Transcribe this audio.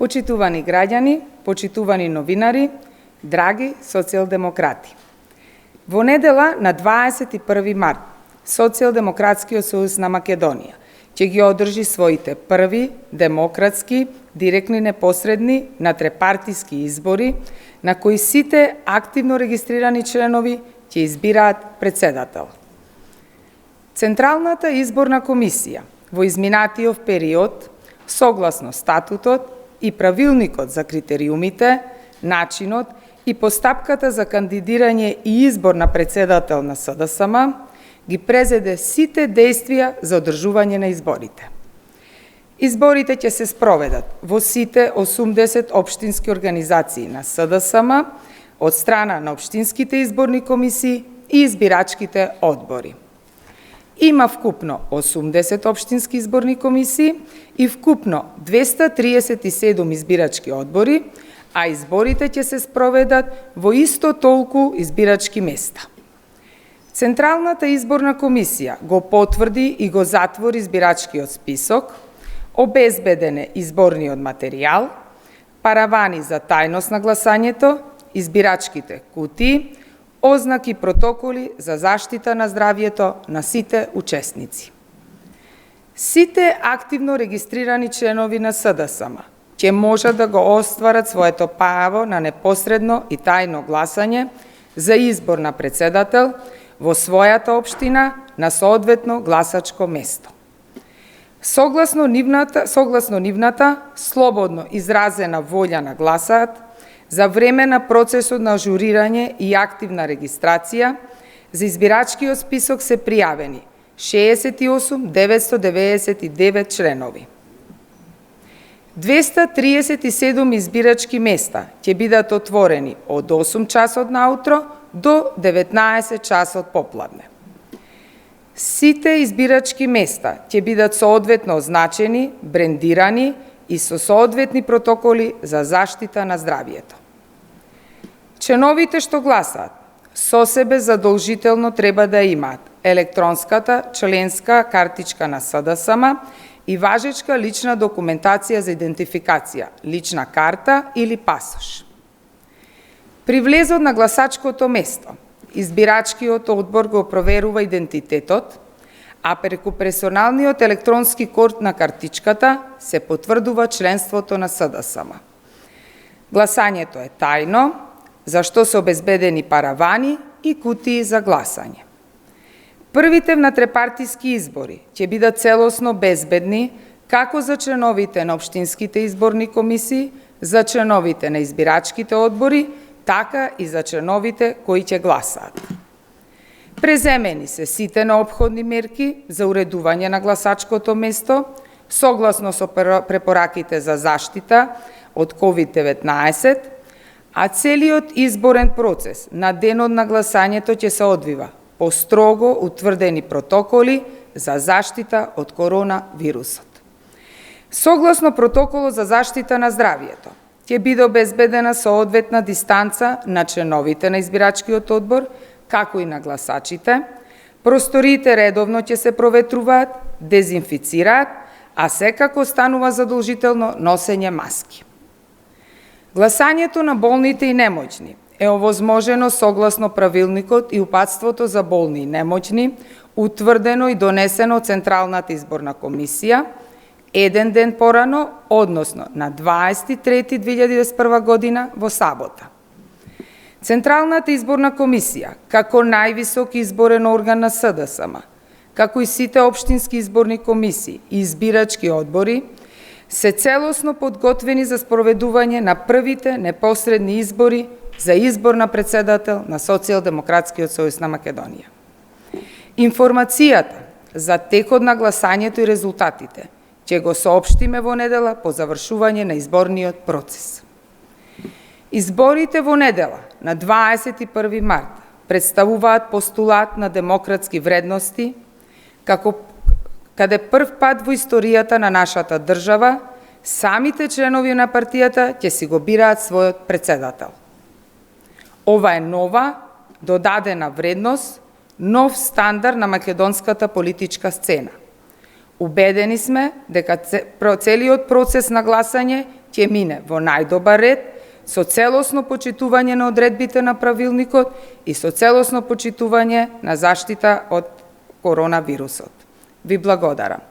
Почитувани граѓани, почитувани новинари, драги социјалдемократи. Во недела на 21. март, Социјалдемократскиот сојуз на Македонија ќе ги одржи своите први демократски, директни, непосредни, натрепартиски избори, на кои сите активно регистрирани членови ќе избираат председател. Централната изборна комисија во изминатиот период, согласно статутот и правилникот за критериумите, начинот и постапката за кандидирање и избор на председател на СДСМ, ги презеде сите действија за одржување на изборите. Изборите ќе се спроведат во сите 80 општински организации на СДСМ од страна на општинските изборни комисии и избирачките одбори. Има вкупно 80 општински изборни комисии и вкупно 237 избирачки одбори, а изборите ќе се спроведат во исто толку избирачки места. Централната изборна комисија го потврди и го затвори избирачкиот список, обезбеден е изборниот материјал, паравани за тајност на гласањето, избирачките кутии, ознаки протоколи за заштита на здравјето на сите учесници. Сите активно регистрирани членови на СДСМ ќе можат да го остварат своето право на непосредно и тајно гласање за избор на председател во својата општина на соодветно гласачко место. Согласно нивната слободно изразена волја на гласаат, за време на процесот на ажурирање и активна регистрација, за избирачкиот список се пријавени 68.999 членови. 237 избирачки места ќе бидат отворени од 8 часот наутро до 19 часот попладне. Сите избирачки места ќе бидат соодветно означени, брендирани и со соодветни протоколи за заштита на здравјето. Членовите што гласаат со себе задолжително треба да имаат електронската членска картичка на СДСМ и важечка лична документација за идентификација, лична карта или пасош. При влезот на гласачкото место, избирачкиот одбор го проверува идентитетот, а преку персоналниот електронски код на картичката се потврдува членството на СДСМ. Гласањето е тајно, за што се обезбедени паравани и кутии за гласање. Првите внатрепартиски избори ќе бидат целосно безбедни како за членовите на општинските изборни комисии, за членовите на избирачките одбори, така и за членовите кои ќе гласаат. Преземени се сите неопходни мерки за уредување на гласачкото место, согласно со препораките за заштита од COVID-19, а целиот изборен процес на денот на гласањето ќе се одвива по строго утврдени протоколи за заштита од коронавирусот. Согласно протоколот за заштита на здравјето, ќе биде обезбедена соодветна дистанца на членовите на избирачкиот одбор, како и на гласачите, просториите редовно ќе се проветруваат, дезинфицираат, а секако станува задолжително носење маски. Гласањето на болните и немоćни е овозможено согласно правилникот и упатството за болни и немоćни, утврдено и донесено од Централната изборна комисија, еден ден порано, односно на 23.2021 година во сабота. Централната изборна комисија, како највисок изборен орган на СДСМ, како и сите општински изборни комисии и избирачки одбори, се целосно подготвени за спроведување на првите непосредни избори за избор на председател на Социјалдемократскиот сојуз на Македонија. Информацијата за текот на гласањето и резултатите ќе го соопштиме во недела по завршување на изборниот процес. Изборите во недела на 21. март представуваат постулат на демократски вредности, каде прв пат во историјата на нашата држава самите членови на партијата ќе си го бираат својот председател. Ова е нова, додадена вредност, нов стандард на македонската политичка сцена. Убедени сме дека целиот процес на гласање ќе мине во најдобар ред, со целосно почитување на одредбите на правилникот и со целосно почитување на заштита од коронавирусот. Ви благодарам.